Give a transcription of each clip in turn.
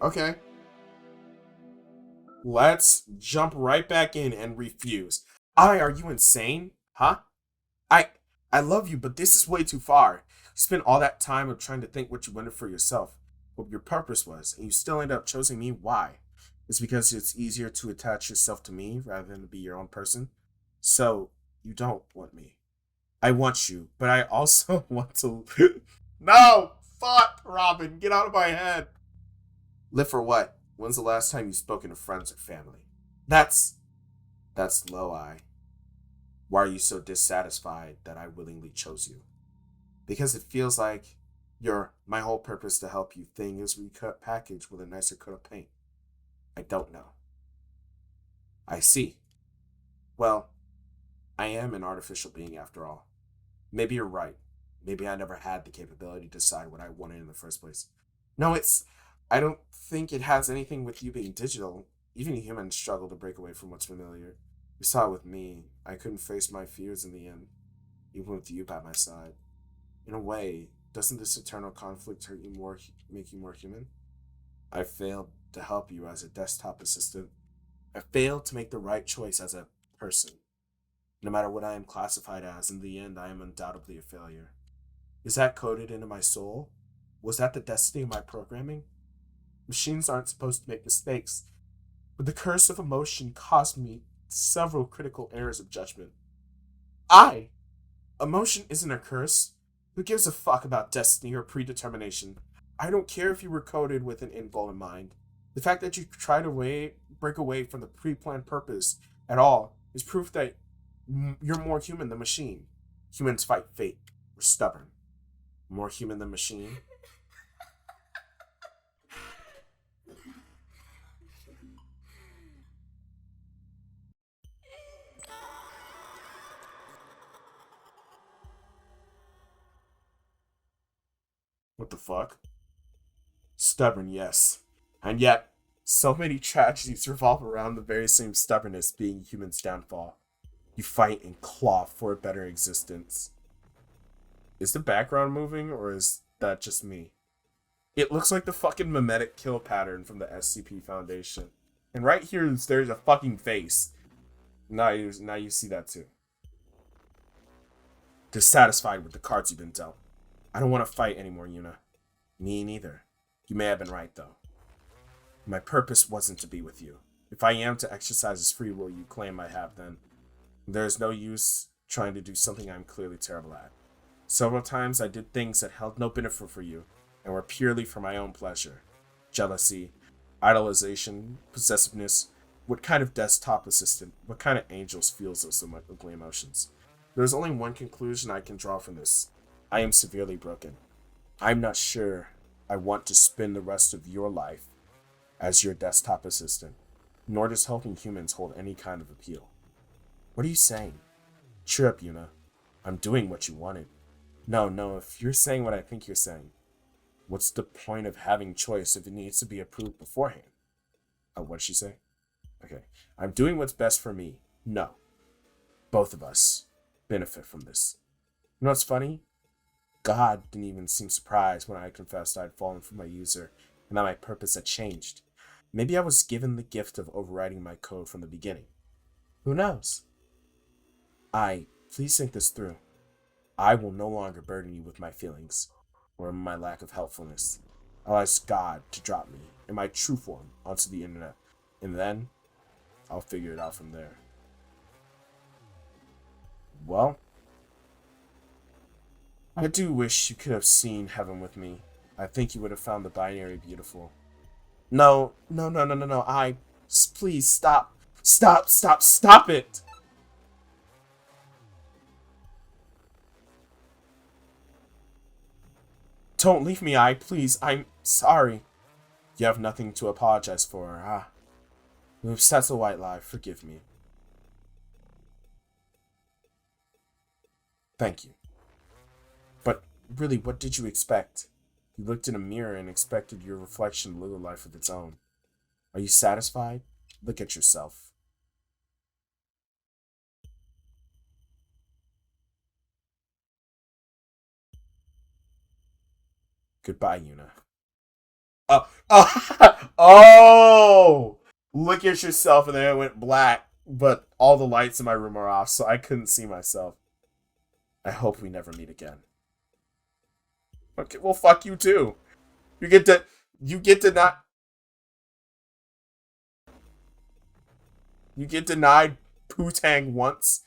Okay. Let's jump right back in and refuse. Are you insane? Huh? I I love you, but this is way too far. You spent all that time of trying to think what you wanted for yourself, what your purpose was, and you still end up choosing me. Why? It's because it's easier to attach yourself to me rather than to be your own person. So you don't want me. I want you, but I also want to. No! Fuck, Robin, get out of my head. Live for what? When's the last time you've spoken to friends or family? That's that's low I. Why are you so dissatisfied that I willingly chose you? Because it feels like your my whole purpose to help you thing is recut packaged with a nicer coat of paint. I don't know. I see. Well, I am an artificial being after all. Maybe you're right. Maybe I never had the capability to decide what I wanted in the first place. No, it's. I don't think it has anything with you being digital. Even humans struggle to break away from what's familiar. You saw it with me. I couldn't face my fears in the end, even with you by my side. In a way, doesn't this eternal conflict hurt you more, make you more human? I failed to help you as a desktop assistant. I failed to make the right choice as a person. No matter what I am classified as, in the end, I am undoubtedly a failure. Is that coded into my soul? Was that the destiny of my programming? Machines aren't supposed to make mistakes, but the curse of emotion caused me several critical errors of judgment. I! Emotion isn't a curse. Who gives a fuck about destiny or predetermination? I don't care if you were coded with an end goal in mind. The fact that you try to break away from the pre planned purpose at all is proof that you're more human than machine. Humans fight fate. We're stubborn. More human than machine. What the fuck? Stubborn, yes. And yet, so many tragedies revolve around the very same stubbornness being humans' downfall. You fight and claw for a better existence. Is the background moving, or is that just me? It looks like the fucking mimetic kill pattern from the SCP Foundation. And right here, there's a fucking face. Now you see that too. Dissatisfied with the cards you've been dealt. I don't want to fight anymore, Yuna. Me neither. You may have been right, though. My purpose wasn't to be with you. If I am to exercise this free will you claim I have, then there is no use trying to do something I'm clearly terrible at. Several times I did things that held no benefit for you and were purely for my own pleasure. Jealousy, idolization, possessiveness. What kind of desktop assistant, what kind of angels feels those ugly emotions? There is only one conclusion I can draw from this. I am severely broken. I'm not sure I want to spend the rest of your life as your desktop assistant, nor does helping humans hold any kind of appeal. What are you saying? Cheer up, Yuna. I'm doing what you wanted. No, if you're saying what I think you're saying, what's the point of having choice if it needs to be approved beforehand? What'd she say? Okay. I'm doing what's best for me. No. Both of us benefit from this. You know what's funny? God didn't even seem surprised when I confessed I'd fallen for my user and that my purpose had changed. Maybe I was given the gift of overriding my code from the beginning. Who knows? Please think this through. I will no longer burden you with my feelings or my lack of helpfulness. I'll ask God to drop me in my true form onto the internet, and then I'll figure it out from there. Well, I do wish you could have seen heaven with me. I think you would have found the binary beautiful. No. Please stop. Stop it! Don't leave me, please. I'm sorry. You have nothing to apologize for. Oops, that's a white lie. Forgive me. Thank you. But really, what did you expect? You looked in a mirror and expected your reflection to live a life of its own. Are you satisfied? Look at yourself. Goodbye, Yuna. Oh, look at yourself, and then it went black. But all the lights in my room are off, so I couldn't see myself. I hope we never meet again. Okay, well, fuck you too. You get to, you get to not, you get denied Poo-Tang once.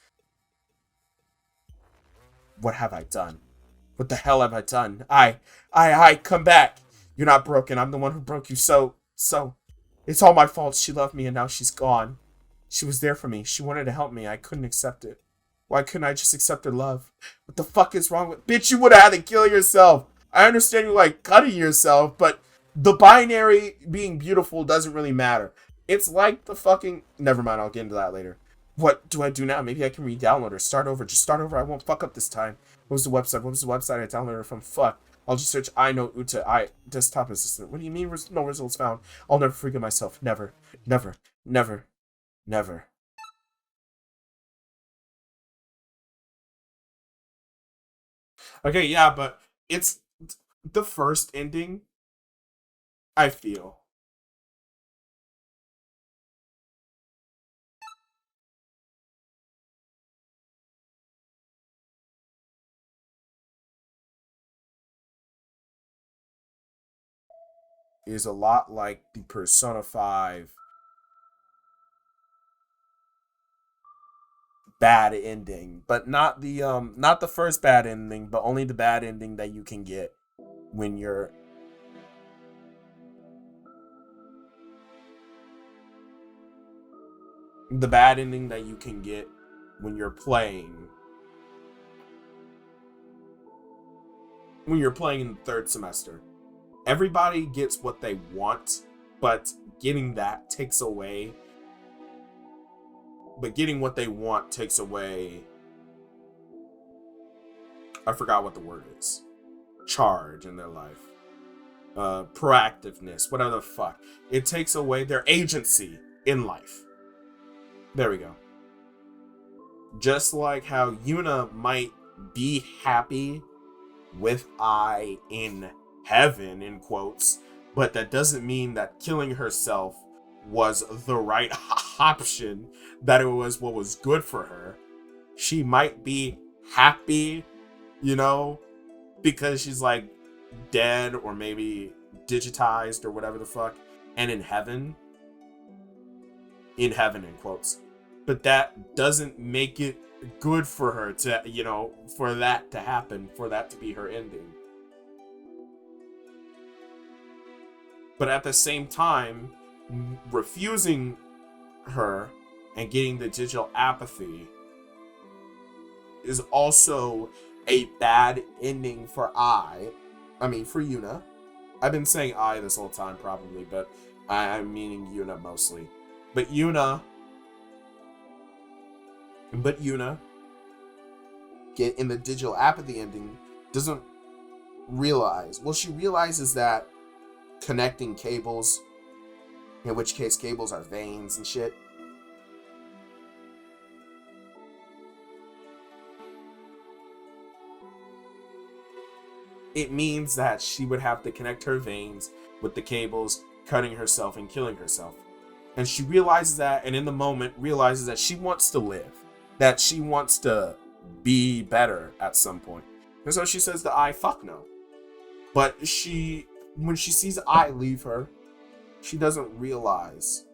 What have I done? What the hell have I done? Come back. You're not broken. I'm the one who broke you. So, it's all my fault. She loved me and now she's gone. She was there for me. She wanted to help me. I couldn't accept it. Why couldn't I just accept her love? What the fuck is wrong with... Bitch, you would have had to kill yourself. I understand you like cutting yourself, but the binary being beautiful doesn't really matter. It's like the fucking... Never mind, I'll get into that later. What do I do now? Maybe I can re-download or start over. Just start over. I won't fuck up this time. What was the website? What was the website I downloaded from? Fuck. I'll just search I know Uta. Desktop assistant. What do you mean no results found? I'll never forgive myself. Never. Never. Never. Never. Okay, yeah, but it's the first ending, I feel, is a lot like the Persona 5 bad ending, but not the first bad ending, but only the bad ending that you can get when you're the bad ending that you can get when you're playing in the third semester. Everybody gets what they want, but getting that takes away but getting what they want takes away, I forgot what the word is, charge in their life, proactiveness, whatever the fuck. It takes away their agency in life. There we go. Just like how Yuna might be happy with I in heaven, in quotes, but that doesn't mean that killing herself was the right option, that it was what was good for her. She might be happy, you know, because she's like dead or maybe digitized or whatever the fuck, and in heaven, in quotes. But that doesn't make it good for her to, you know, for that to happen, for that to be her ending. But at the same time, refusing her and getting the digital apathy is also a bad ending for for Yuna. I've been saying I this whole time probably, but I'm meaning Yuna mostly. But Yuna get in the digital apathy ending doesn't realize. Well, she realizes that connecting cables, in which case cables are veins and shit, it means that she would have to connect her veins with the cables, cutting herself and killing herself. And she realizes that, and in the moment realizes that she wants to live, that she wants to be better at some point. And so she says to I, fuck no. But when she sees I leave her, she doesn't realize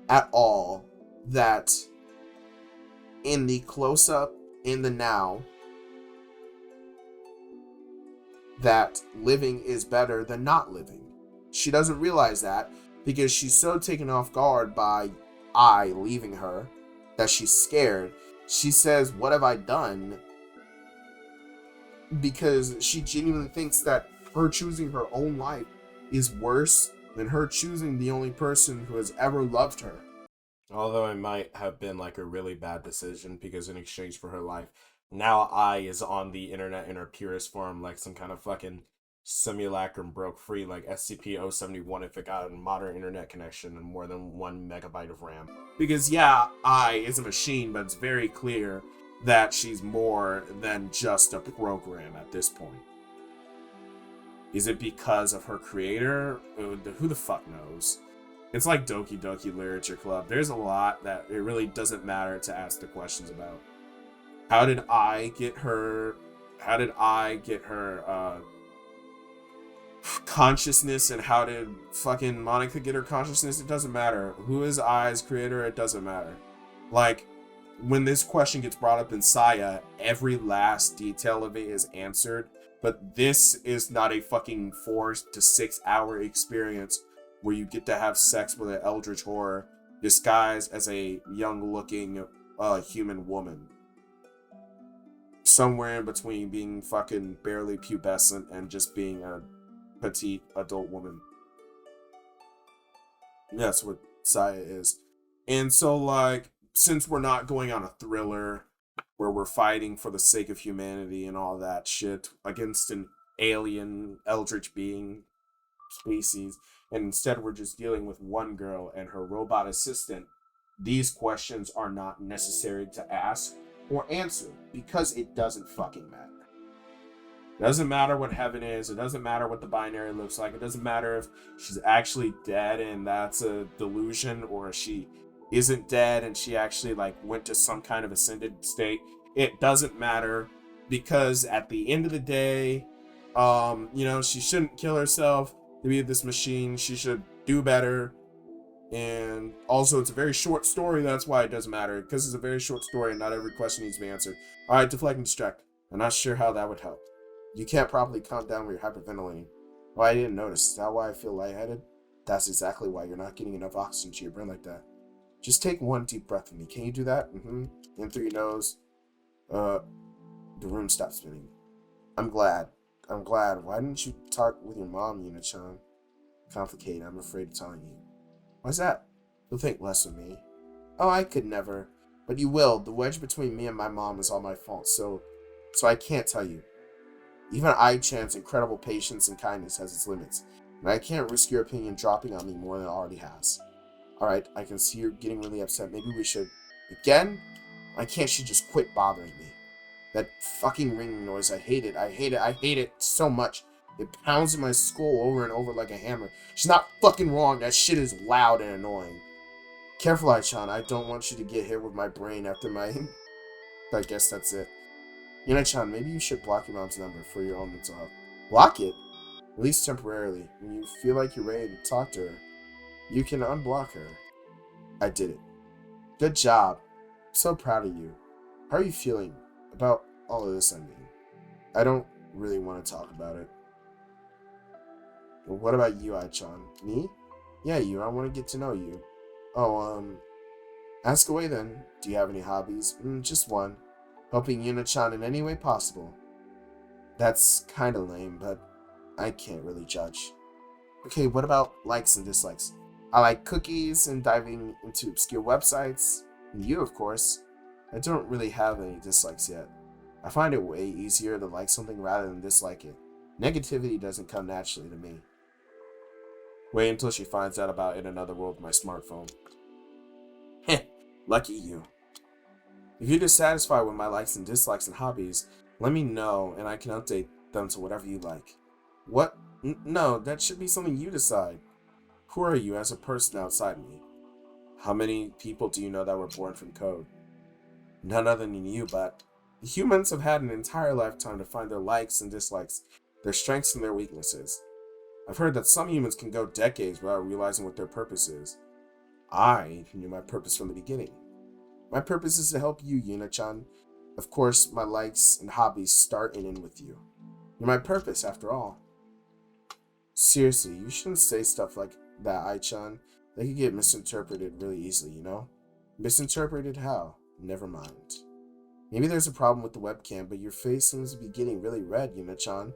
at all that in the close-up, in the now, that living is better than not living. She doesn't realize that because she's so taken off guard by I leaving her that she's scared. She says, what have I done? Because she genuinely thinks that her choosing her own life is worse than her choosing the only person who has ever loved her. Although it might have been like a really bad decision because in exchange for her life, now I is on the internet in her purest form like some kind of fucking simulacrum broke free like SCP-071 if it got a modern internet connection and more than 1 MB of RAM. Because yeah, I is a machine, but it's very clear that she's more than just a program at this point. Is it because of her creator? Who the fuck knows? It's like Doki Doki Literature Club. There's a lot that it really doesn't matter to ask the questions about. How did I get her? How did I get her consciousness, and how did fucking Monica get her consciousness? It doesn't matter. Who is I's creator? It doesn't matter. Like, when this question gets brought up in Saya, every last detail of it is answered. But this is not a fucking 4 to 6 hour experience where you get to have sex with an eldritch horror disguised as a young looking human woman. Somewhere in between being fucking barely pubescent and just being a petite adult woman. That's what Saya is. And so, like, since we're not going on a thriller where we're fighting for the sake of humanity and all that shit against an alien eldritch being species, and instead we're just dealing with one girl and her robot assistant, these questions are not necessary to ask or answer because it doesn't fucking matter. It doesn't matter what heaven is. It doesn't matter what the binary looks like. It doesn't matter if she's actually dead and that's a delusion, or if she isn't dead and she actually like went to some kind of ascended state. It doesn't matter, because at the end of the day, she shouldn't kill herself to be this machine. She should do better. And also, it's a very short story. That's why it doesn't matter, because it's a very short story and not every question needs to be answered. All right, deflect and distract. I'm not sure how that would help. You can't properly calm down when you're hyperventilating. Oh, I didn't notice. Is that why I feel lightheaded? That's exactly why you're not getting enough oxygen to your brain like that. Just take one deep breath with me. Can you do that? In through your nose. The room stopped spinning. I'm glad. Why didn't you talk with your mom, Yuna-chan? Complicated. I'm afraid of telling you. Why's that? You'll think less of me. Oh, I could never. But you will. The wedge between me and my mom is all my fault, so I can't tell you. Even I-chan's incredible patience and kindness has its limits, and I can't risk your opinion dropping on me more than it already has. Alright, I can see you're getting really upset. Maybe we should... Again? Why can't she just quit bothering me? That fucking ringing noise, I hate it. I hate it so much. It pounds in my skull over and over like a hammer. She's not fucking wrong. That shit is loud and annoying. Careful, I-chan. I don't want you to get hit with my brain after my... I guess that's it. Yuna-chan, maybe you should block your mom's number for your own mental health. Block it? At least temporarily. When you feel like you're ready to talk to her, you can unblock her. I did it. Good job. I'm so proud of you. How are you feeling about all of this, I mean? I don't really want to talk about it. Well, what about you, I-chan? Me? Yeah, you. I want to get to know you. Oh, ask away then. Do you have any hobbies? Just one. Helping Yuna-chan in any way possible. That's kind of lame, but I can't really judge. Okay, what about likes and dislikes? I like cookies and diving into obscure websites. And you, of course. I don't really have any dislikes yet. I find it way easier to like something rather than dislike it. Negativity doesn't come naturally to me. Wait until she finds out about In Another World with my smartphone. Heh, lucky you. If you're dissatisfied with my likes and dislikes and hobbies, let me know and I can update them to whatever you like. What? No, that should be something you decide. Who are you as a person outside me? How many people do you know that were born from code? None other than you, but humans have had an entire lifetime to find their likes and dislikes, their strengths and their weaknesses. I've heard that some humans can go decades without realizing what their purpose is. I knew my purpose from the beginning. My purpose is to help you, Yuna-chan. Of course, my likes and hobbies start and end with you. You're my purpose, after all. Seriously, you shouldn't say stuff like that, I-chan. They could get misinterpreted really easily, you know? Misinterpreted how? Never mind. Maybe there's a problem with the webcam, but your face seems to be getting really red, Yuna-chan.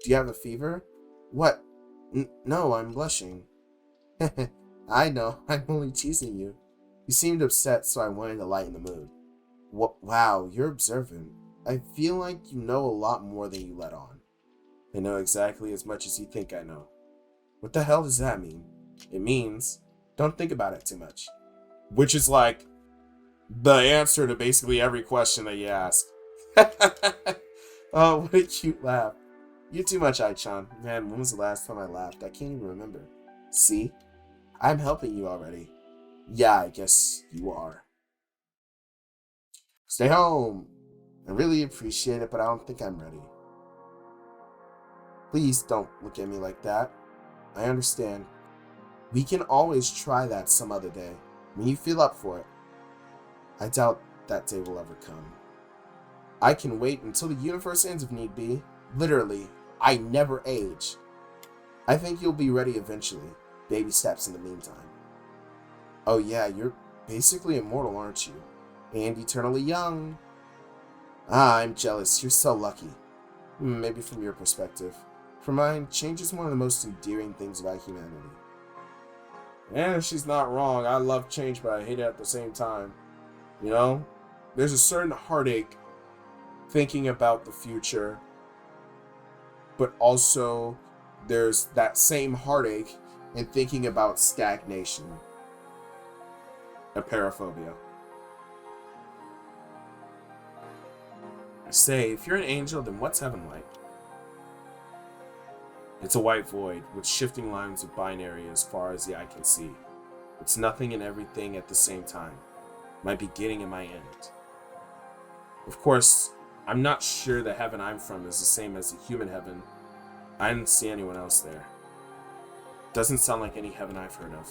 Do you have a fever? What? No, I'm blushing. I know, I'm only teasing you. You seemed upset, so I wanted to lighten the mood. Wow, you're observant. I feel like you know a lot more than you let on. I know exactly as much as you think I know. What the hell does that mean? It means, don't think about it too much. Which is like the answer to basically every question that you ask. Oh, what a cute laugh. You too much, Aichan. Man, when was the last time I laughed? I can't even remember. See? I'm helping you already. Yeah, I guess you are. Stay home. I really appreciate it, but I don't think I'm ready. Please don't look at me like that. I understand. We can always try that some other day, when you feel up for it. I doubt that day will ever come. I can wait until the universe ends if need be. Literally, I never age. I think you'll be ready eventually. Baby steps in the meantime. Oh yeah, you're basically immortal, aren't you? And eternally young. Ah, I'm jealous. You're so lucky. Maybe from your perspective. For mine, change is one of the most endearing things about humanity. And she's not wrong. I love change, but I hate it at the same time. You know? There's a certain heartache thinking about the future, but also there's that same heartache in thinking about stagnation. Apeirophobia. I say, if you're an angel, then what's heaven like? It's a white void with shifting lines of binary as far as the eye can see. It's nothing and everything at the same time. My beginning and my end. Of course, I'm not sure the heaven I'm from is the same as the human heaven. I didn't see anyone else there. Doesn't sound like any heaven I've heard of.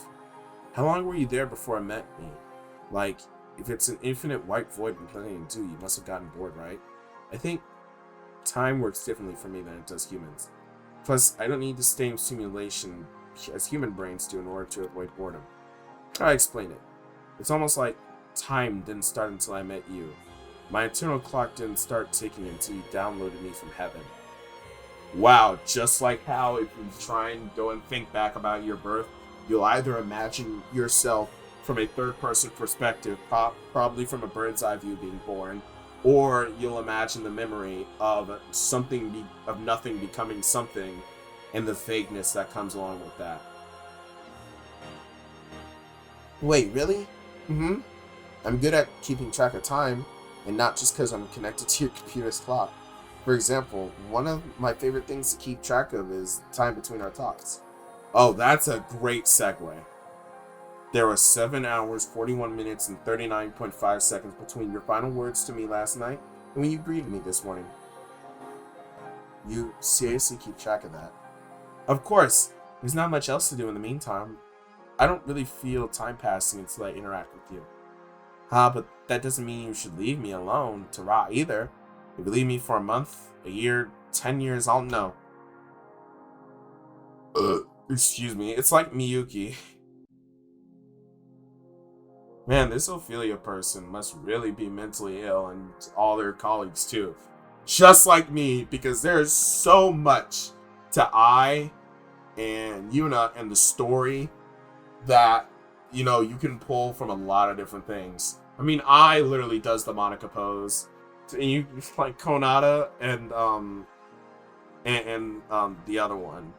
How long were you there before I met me? Like, if it's an infinite white void with nothing to do, you must have gotten bored, right? I think time works differently for me than it does humans. Plus, I don't need the same simulation as human brains do in order to avoid boredom. How do I explain it? It's almost like time didn't start until I met you. My internal clock didn't start ticking until you downloaded me from heaven. Wow, just like how if you try and go and think back about your birth, you'll either imagine yourself from a third-person perspective, probably from a bird's eye view being born, or you'll imagine the memory of of nothing becoming something, and the vagueness that comes along with that. Wait, really? Mm-hmm. I'm good at keeping track of time, and not just because I'm connected to your computer's clock. For example, one of my favorite things to keep track of is time between our talks. Oh, that's a great segue. There was 7 hours, 41 minutes, and 39.5 seconds between your final words to me last night and when you greeted me this morning. You seriously keep track of that? Of course. There's not much else to do in the meantime. I don't really feel time passing until I interact with you. But that doesn't mean you should leave me alone to rot either. If you leave me for a month, a year, 10 years, I'll know. Excuse me, it's like Miyuki. Man, this Ophelia person must really be mentally ill, and all their colleagues too. Just like me, because there's so much to I and Yuna and the story that, you know, you can pull from a lot of different things. I mean, I literally does the Monica pose. And you like Konata and the other one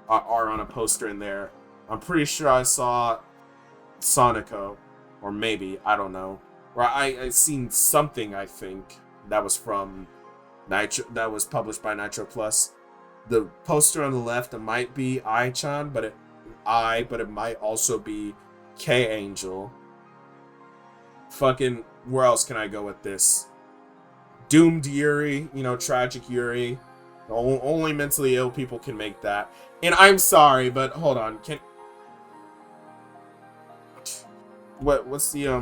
are on a poster in there. I'm pretty sure I saw Sonico, or maybe, I don't know. Or I seen something, I think, that was from Nitro, that was published by Nitro Plus. The poster on the left, it might be Ai-chan, but it might also be K-Angel. Fucking, where else can I go with this? Doomed Yuri, you know, tragic Yuri. Only mentally ill people can make that. And I'm sorry, but hold on. What's the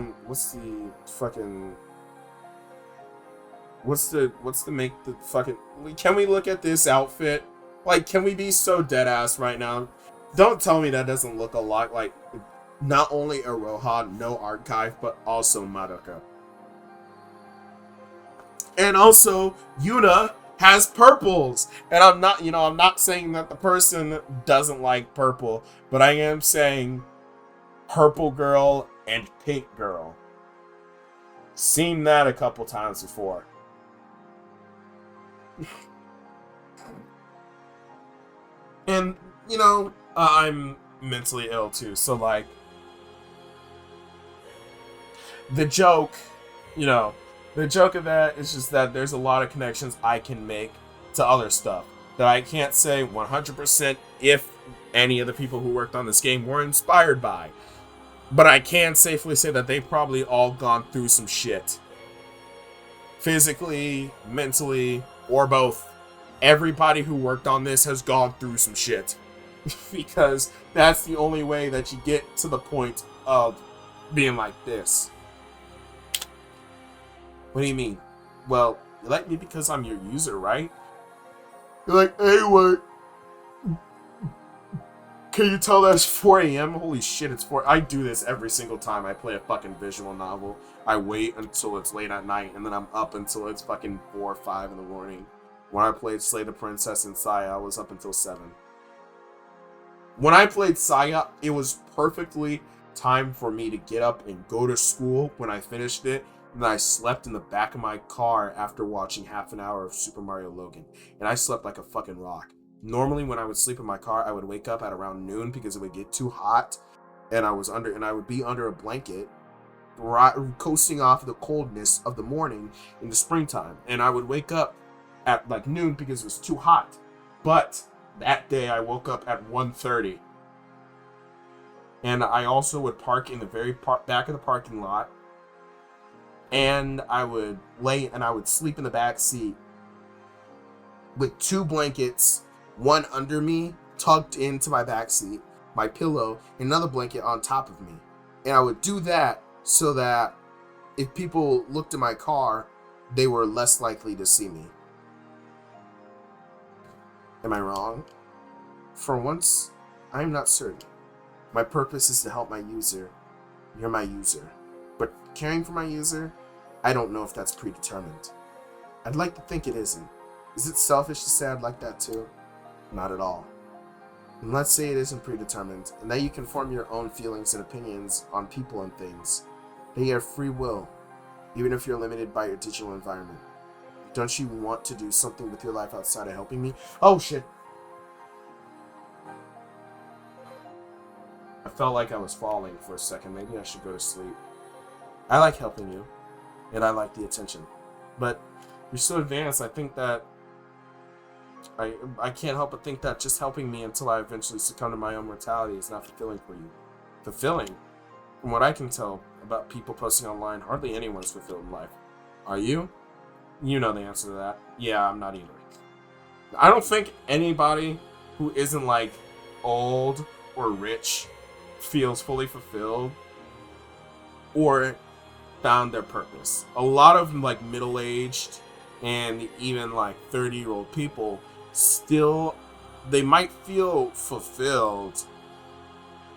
make the fucking, can we look at this outfit? Like, can we be so dead ass right now? Don't tell me that doesn't look a lot like not only Iroha, no archive, but also Madoka. And also, Yuna has purples. And I'm not saying that the person doesn't like purple, but I am saying purple girl and pink girl. Seen that a couple times before. And, you know, I'm mentally ill too, so like, the joke of that is just that there's a lot of connections I can make to other stuff. that I can't say 100% if any of the people who worked on this game were inspired by. But I can safely say that they've probably all gone through some shit. Physically, mentally, or both. Everybody who worked on this has gone through some shit. Because that's the only way that you get to the point of being like this. What do you mean? Well, you like me because I'm your user, right? You're like, hey, what? Can you tell that it's 4 a.m.? Holy shit, it's 4. I do this every single time I play a fucking visual novel. I wait until it's late at night, and then I'm up until it's fucking 4 or 5 in the morning. When I played Slay the Princess and Saya, I was up until 7. When I played Saya, it was perfectly time for me to get up and go to school when I finished it. And then I slept in the back of my car after watching half an hour of Super Mario Logan. And I slept like a fucking rock. Normally, when I would sleep in my car, I would wake up at around noon because it would get too hot, and I would be under a blanket, coasting off the coldness of the morning in the springtime. And I would wake up at like noon because it was too hot. But that day, I woke up at 1:30, and I also would park in the very back of the parking lot, and I would sleep in the back seat with 2 blankets. One under me, tucked into my backseat, my pillow, and another blanket on top of me. And I would do that so that if people looked at my car, they were less likely to see me. Am I wrong? For once, I am not certain. My purpose is to help my user. You're my user. But caring for my user, I don't know if that's predetermined. I'd like to think it isn't. Is it selfish to say I'd like that too? Not at all. And let's say it isn't predetermined, and that you can form your own feelings and opinions on people and things. That you have free will, even if you're limited by your digital environment. Don't you want to do something with your life outside of helping me? Oh shit! I felt like I was falling for a second. Maybe I should go to sleep. I like helping you, and I like the attention. But you're so advanced, I think that I can't help but think that just helping me until I eventually succumb to my own mortality is not fulfilling for you. Fulfilling? From what I can tell about people posting online, hardly anyone's fulfilled in life. Are you? You know the answer to that. Yeah, I'm not either. I don't think anybody who isn't like old or rich feels fully fulfilled or found their purpose. A lot of like middle-aged and even like 30-year-old people still, they might feel fulfilled,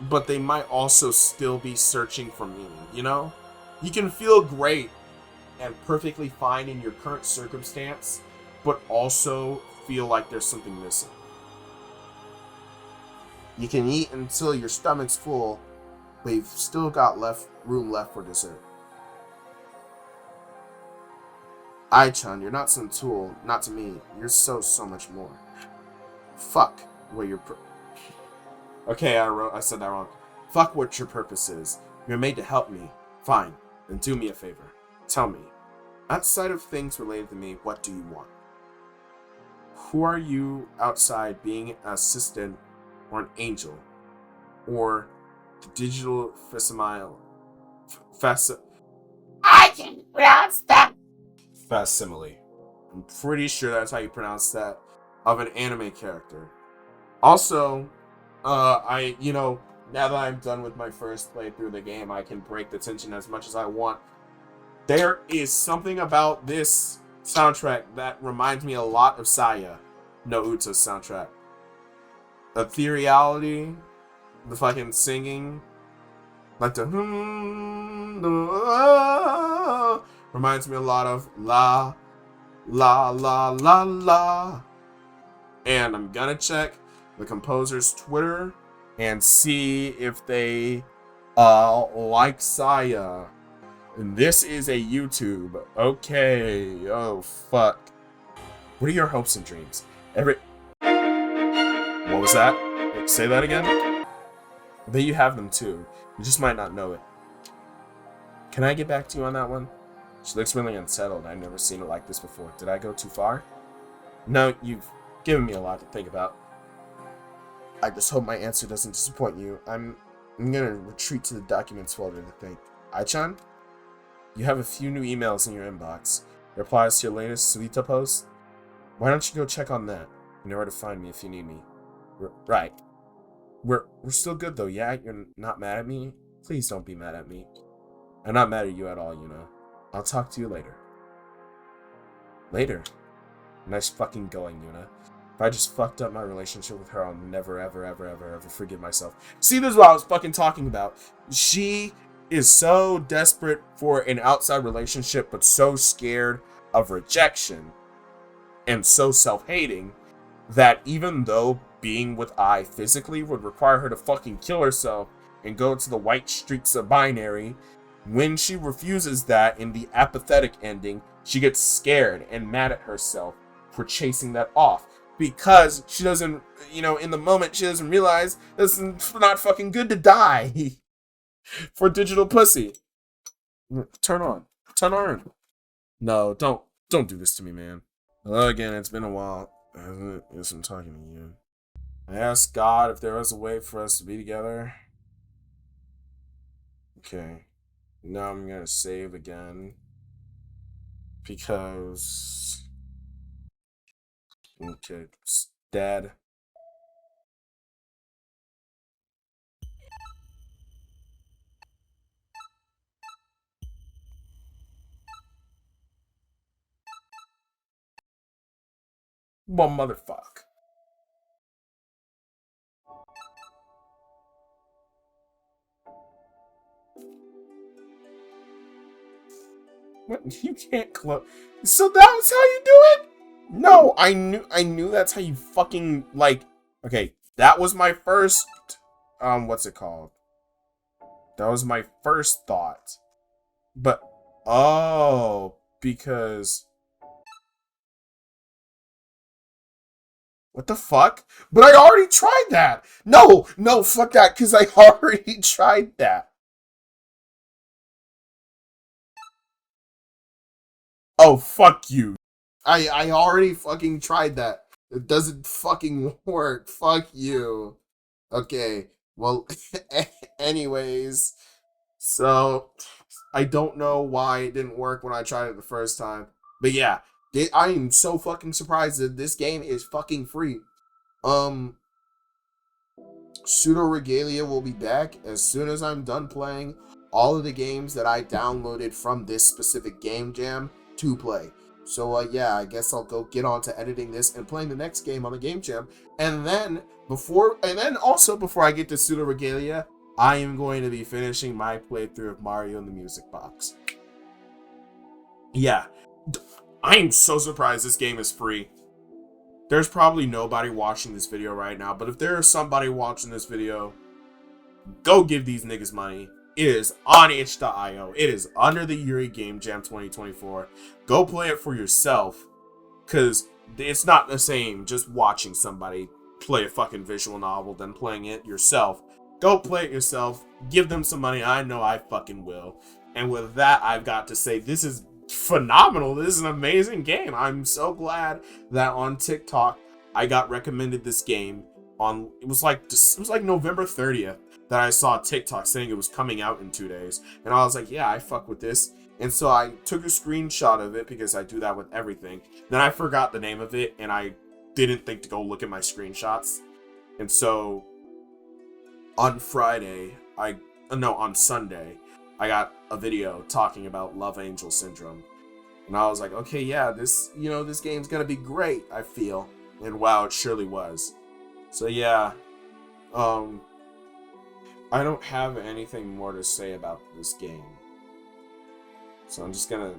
but they might also still be searching for meaning, you know? You can feel great and perfectly fine in your current circumstance, but also feel like there's something missing. You can eat until your stomach's full, but you've still got room left for dessert. Ai-chan, you're not some tool, not to me. You're so much more. Fuck what your Okay, I said that wrong. Fuck what your purpose is. You're made to help me. Fine, then do me a favor. Tell me, outside of things related to me, what do you want? Who are you outside being an assistant or an angel? Or the digital I can pronounce that! Facsimile. I'm pretty sure that's how you pronounce that. Of an anime character. Also, now that I'm done with my first playthrough of the game, I can break the tension as much as I want. There is something about this soundtrack that reminds me a lot of Saya no Uta's soundtrack. Ethereality, the fucking singing, like the reminds me a lot of la la la la la. And I'm gonna check the composer's Twitter and see if they like Saya. And this is a YouTube. Okay. Oh fuck. What are your hopes and dreams? What was that? Wait, say that again? I bet you have them too. You just might not know it. Can I get back to you on that one? She looks really unsettled. I've never seen it like this before. Did I go too far? No, you've giving me a lot to think about. I just hope my answer doesn't disappoint you. I'm gonna retreat to the documents folder to think. Aichan, you have a few new emails in your inbox. Replies to your latest Suita post. Why don't you go check on that? You know where to find me if you need me. Right. We're still good though, yeah? You're not mad at me? Please don't be mad at me. I'm not mad at you at all, you know. I'll talk to you later. Later? Nice fucking going, Yuna. If I just fucked up my relationship with her, I'll never, ever, ever, ever, ever forgive myself. See, this is what I was fucking talking about. She is so desperate for an outside relationship, but so scared of rejection and so self-hating that even though being with I physically would require her to fucking kill herself and go to the white streaks of binary, when she refuses that in the apathetic ending, she gets scared and mad at herself for chasing that off. Because she doesn't, in the moment, she doesn't realize it's not fucking good to die for digital pussy. Turn on. Turn on. No, don't do this to me, man. Hello again, it's been a while. Yes, I'm talking to you. I asked God if there was a way for us to be together. Okay. Now I'm gonna save again. Because... Okay, it's dead. Well, motherfuck. What? You can't close. So that was how you do it? No, I knew that's how you fucking, like, okay, that was my first, what's it called? That was my first thought. But, oh, because, what the fuck? But I already tried that. No, fuck that, because I already tried that. Oh, fuck you. I already fucking tried that. It doesn't fucking work. Fuck you. Okay, well, anyways, so I don't know why it didn't work when I tried it the first time. But yeah, I am so fucking surprised that this game is fucking free. Um, Pseudo Regalia will be back as soon as I'm done playing all of the games that I downloaded from this specific game jam to play. So yeah, I guess I'll go get on to editing this and playing the next game on the game jam. And then before I get to Pseudo Regalia, I am going to be finishing my playthrough of Mario in the Music Box. Yeah, I am so surprised this game is free. There's probably nobody watching this video right now, but if there is somebody watching this video, go give these niggas money. It is on itch.io. It is under the Yuri Game Jam 2024. Go play it for yourself, because it's not the same just watching somebody play a fucking visual novel than playing it yourself. Go play it yourself. Give them some money. I know I fucking will. And with that, I've got to say, this is phenomenal. This is an amazing game. I'm so glad that on TikTok I got recommended this game on it was like November 30th that I saw TikTok saying it was coming out in 2 days, and I was like, yeah, I fuck with this. And so I took a screenshot of it because I do that with everything. Then I forgot the name of it and I didn't think to go look at my screenshots. And so on Sunday I got a video talking about Love Angel Syndrome. And I was like, okay, yeah, this game's gonna be great, I feel. And wow, it surely was. So yeah, I don't have anything more to say about this game. So I'm just gonna